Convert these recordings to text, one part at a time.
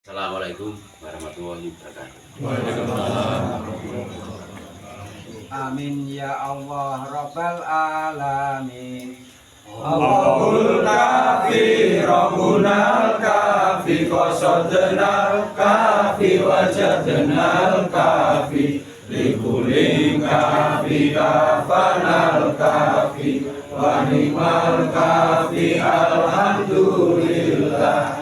Assalamualaikum warahmatullahi wabarakatuh. Waalaikumsalam. Amin ya Allah Rabbal Alamin. Allahul kafi, Rabbunal kafi, qasadnal kafi, wajadnal kafi, likulin kafi, kafanal kafi, wa ni'mal kafi, alhamdulillah.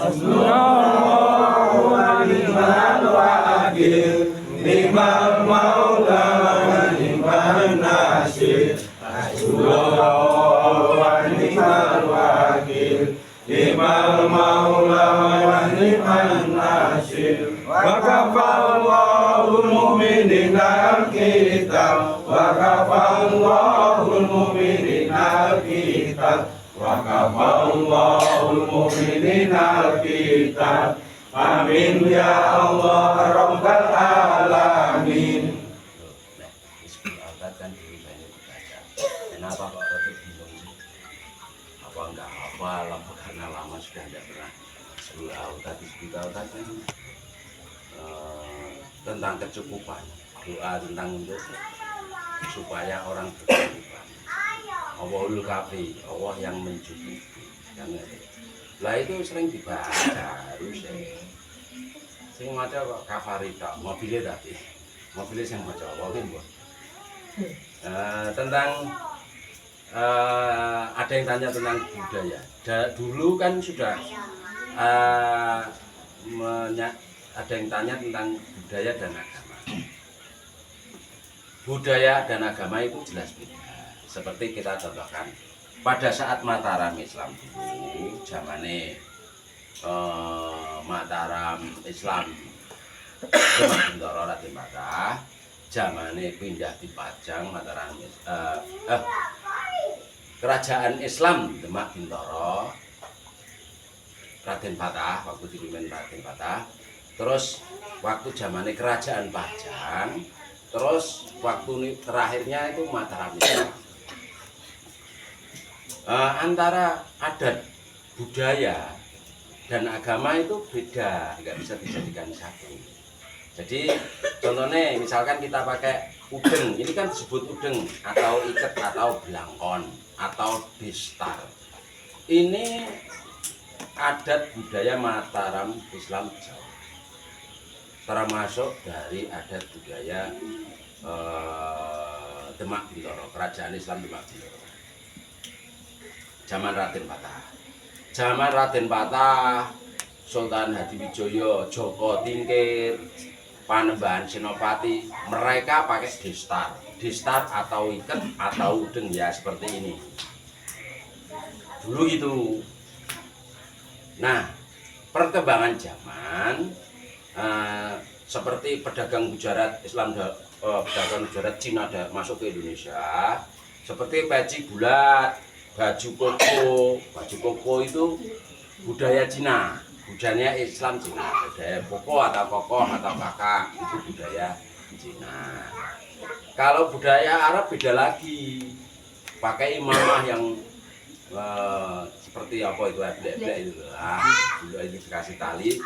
Hasbunallahu wa ni'mal wakil, ni'mal maula wa ni'man nasir. Hasbunallahu wa ni'mal wakil, ni'mal maula wa ni'man nasir. Wa kafallahu al-mu'minina al-qital, wa kafallahu al-mu'minina al-qital, wa kafallahu al-mu'minina al-qital. Amin ya Allah Rabbal alamin. Kan dulu banyak dibaca. Kenapa kok rada bingung sih? Apa enggak hafal? Apa karena lama sudah tidak pernah sebuah autat kan tentang kecukupan, doa tentang untuk supaya orang berkecukupan. Allahul kafi, Allah yang mencukupi. Lah itu sering dibaca harus sing maca kok kafarita, mobilnya tadi. Mobilnya sing maca Allah kan, tentang ada yang tanya tentang budaya. Dulu kan sudah ada yang tanya tentang budaya dan agama. Budaya dan agama itu jelas beda. Seperti kita contohkan pada saat Mataram Islam dulu, zamane Mataram Islam Demak Bintoro Raden Patah, zamane pindah di Pajang Mataram Kerajaan Islam Demak Bintoro Raden Patah, waktu dipimpin Raden Patah. Terus waktu zamane Kerajaan Pajang, terus waktu terakhirnya itu Mataram Islam. Antara adat, budaya dan agama itu beda, nggak bisa dijadikan satu. Jadi contohnya misalkan kita pakai udeng, ini kan disebut udeng atau iket atau belangkon atau destar. Ini adat budaya Mataram Islam Jawa, termasuk dari adat budaya Demak Bintoro, Kerajaan Islam Demak Bintoro. Zaman Raden Patah. Zaman Raden Patah, Sultan Hadiwijoyo, Joko Tingkir, Panembahan Senopati, mereka pakai destar atau iket atau udeng ya seperti ini. Dulu gitu. Nah, perkembangan zaman seperti pedagang Gujarat Islam, pedagang Gujarat Cina masuk ke Indonesia, seperti peci bulat, baju koko itu budaya Cina, budaya Islam Cina, budaya koko atau kokoh atau kakak itu budaya Cina. Kalau budaya Arab beda lagi, pakai imamah yang seperti apa itu blek itu dulu itu dikasih tali.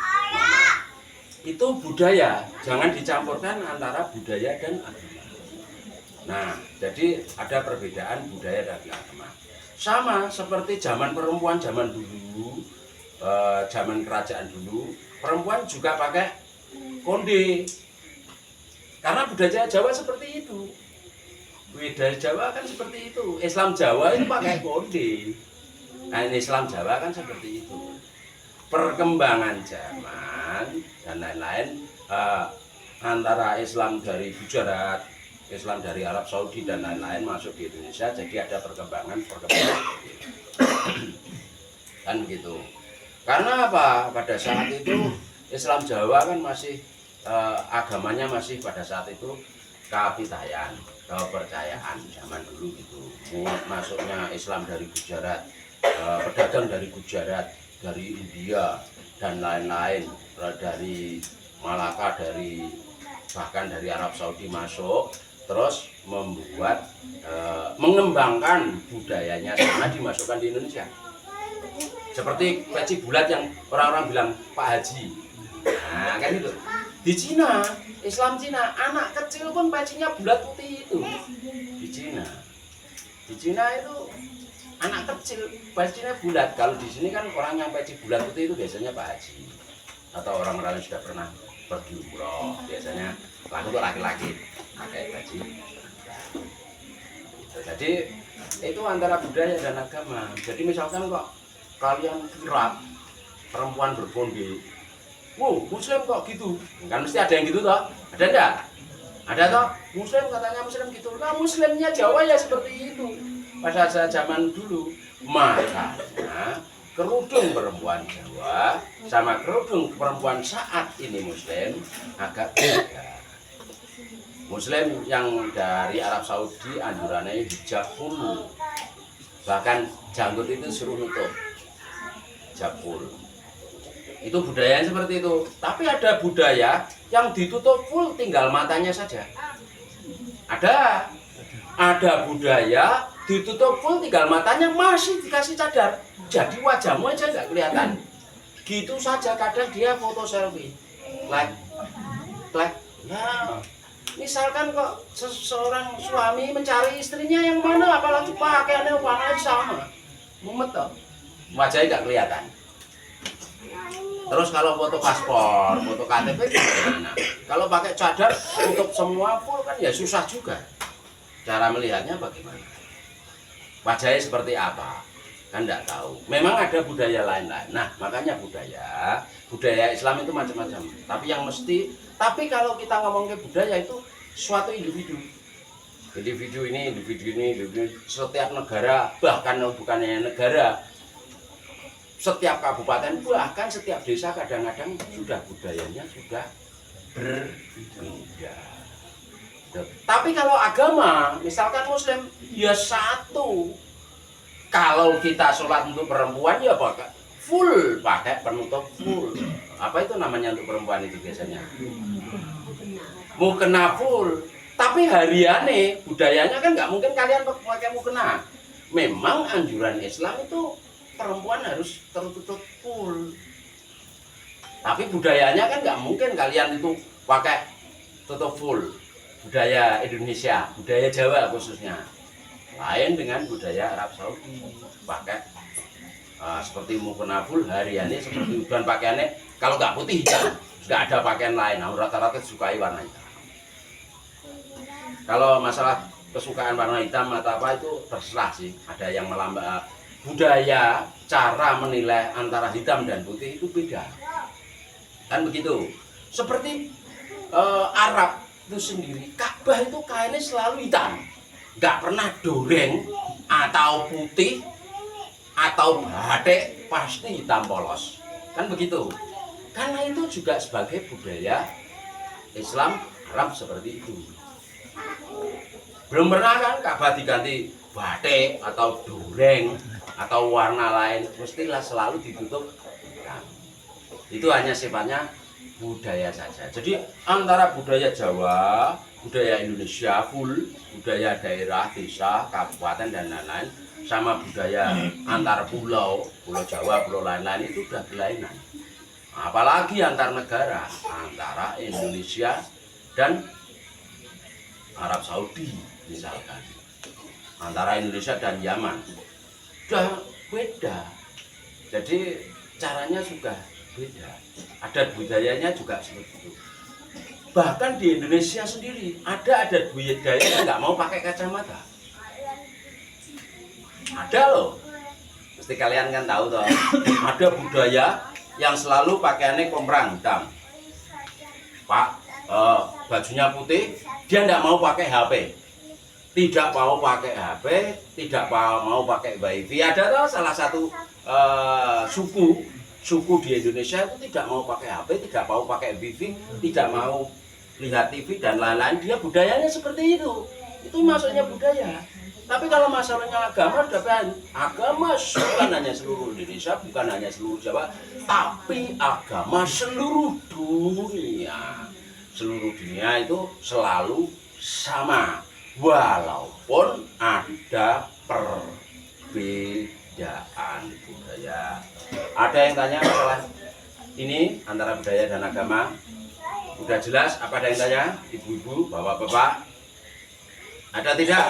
Itu budaya, jangan dicampurkan antara budaya dan agama. Nah, jadi ada perbedaan budaya dan agama. Sama seperti zaman perempuan zaman dulu, zaman kerajaan dulu, perempuan juga pakai konde. Karena budaya Jawa seperti itu. Budaya Jawa kan seperti itu. Islam Jawa itu pakai konde. Nah, Islam Jawa kan seperti itu. Perkembangan zaman dan lain-lain, antara Islam dari Gujarat, Islam dari Arab Saudi dan lain-lain masuk di Indonesia, jadi ada perkembangan kan begitu. Karena apa? Pada saat itu Islam Jawa kan masih agamanya masih pada saat itu kapitayan, kepercayaan zaman dulu gitu. Masuknya Islam dari Gujarat, pedagang dari Gujarat, dari India dan lain-lain, dari Malaka, dari bahkan dari Arab Saudi masuk, terus membuat mengembangkan budayanya sana dimasukkan di Indonesia. Seperti peci bulat yang orang-orang bilang Pak Haji. Nah, kan itu. Di Cina, Islam Cina, anak kecil pun pecinya bulat putih itu. Di Cina. Di Cina itu anak kecil pecinya bulat. Kalau di sini kan orang yang peci bulat putih itu biasanya Pak Haji atau orang-orang yang sudah pernah pergi umroh. Biasanya untuk laki-laki pakai peci. Jadi itu antara budaya dan agama. Jadi misalkan kok kalian kirap perempuan berbondel, wow, Muslim kok gitu? Kan mesti ada yang gitu toh? Ada enggak? Ada toh? Muslim katanya Muslim gitu. Nah, Muslimnya Jawa ya seperti itu. Pada saat zaman dulu, makanya kerudung perempuan Jawa sama kerudung perempuan saat ini Muslim agak beda. Muslim yang dari Arab Saudi anjurannya hijab full, bahkan janggut itu suruh nutup, hijab full. Itu budaya seperti itu. Tapi ada budaya yang ditutup full, tinggal matanya saja. Ada budaya ditutup full, tinggal matanya masih dikasih cadar. Jadi wajahmu aja nggak kelihatan. Gitu saja kadang dia foto selfie, like, ya. Misalkan kok seorang suami mencari istrinya yang mana, apalagi pakaiannya warnanya sama, mumet toh, wajahnya nggak kelihatan. Terus kalau foto paspor, foto KTP gimana? Kalau pakai cadar untuk semua full kan ya susah juga. Cara melihatnya bagaimana? Wajahnya seperti apa? Kan nggak tahu. Memang ada budaya lain-lain. Nah, makanya budaya Islam itu macam-macam. Tapi kalau kita ngomong ke budaya itu suatu individu. Individu ini, setiap negara, bahkan bukannya negara, setiap kabupaten, bahkan setiap desa kadang-kadang sudah budayanya sudah berbeda. Tapi kalau agama, misalkan Muslim, ya satu. Kalau kita sholat untuk perempuan ya pakai full, pakai penutup full. Apa itu namanya untuk perempuan itu biasanya? Mukena full. Tapi hariane budayanya kan nggak mungkin kalian pakai mukena. Memang anjuran Islam itu perempuan harus tertutup full. Tapi budayanya kan nggak mungkin kalian itu pakai tutup full. Budaya Indonesia, budaya Jawa khususnya. Lain dengan budaya Arab Saudi, pakai seperti mukena full, hariannya seperti uban pakaiannya kalau nggak putih hitam, nggak ada pakaian lain. Nah, rata-rata disukai warna hitam. Kalau masalah kesukaan warna hitam atau apa itu terserah sih. Ada yang melambang budaya, cara menilai antara hitam dan putih itu beda. Kan begitu. Seperti Arab itu sendiri, Ka'bah itu kainnya selalu hitam. Nggak pernah doreng atau putih atau batik, pasti hitam polos. Kan begitu. Karena itu juga sebagai budaya Islam Arab seperti itu. Belum pernah kan Ka'bah diganti batik atau doreng atau warna lain, mestilah selalu ditutup hitam. Itu hanya sifatnya budaya saja. Jadi antara budaya Jawa, budaya Indonesia full, budaya daerah, desa, kabupaten dan lain-lain, sama budaya antar pulau, pulau Jawa, pulau lain-lain itu sudah berlainan. Apalagi antar negara, antara Indonesia dan Arab Saudi misalkan, antara Indonesia dan Yaman, sudah beda. Jadi caranya sudah beda. Ada budayanya juga seperti itu. Bahkan di Indonesia sendiri ada budaya yang nggak mau pakai kacamata. Ada loh. Mesti kalian kan tahu toh. Ada budaya yang selalu pakaiannya komprang hitam. Pak, bajunya putih, dia nggak mau pakai HP. Tidak mau pakai HP, tidak mau pakai WiFi. Ada toh salah satu suku di Indonesia itu tidak mau pakai HP, tidak mau pakai WiFi, tidak mau lihat TV dan lain-lain. Dia budayanya seperti itu. Itu maksudnya budaya. Tapi kalau masalahnya agama, agama bukan hanya seluruh Indonesia, bukan hanya seluruh Jawa, tapi agama seluruh dunia. Seluruh dunia itu selalu sama, walaupun ada perbedaan budaya. Ada yang tanya masalah ini antara budaya dan agama? Udah jelas? Apa ada yang tanya? Ibu-ibu, bapak-bapak? Ada tidak?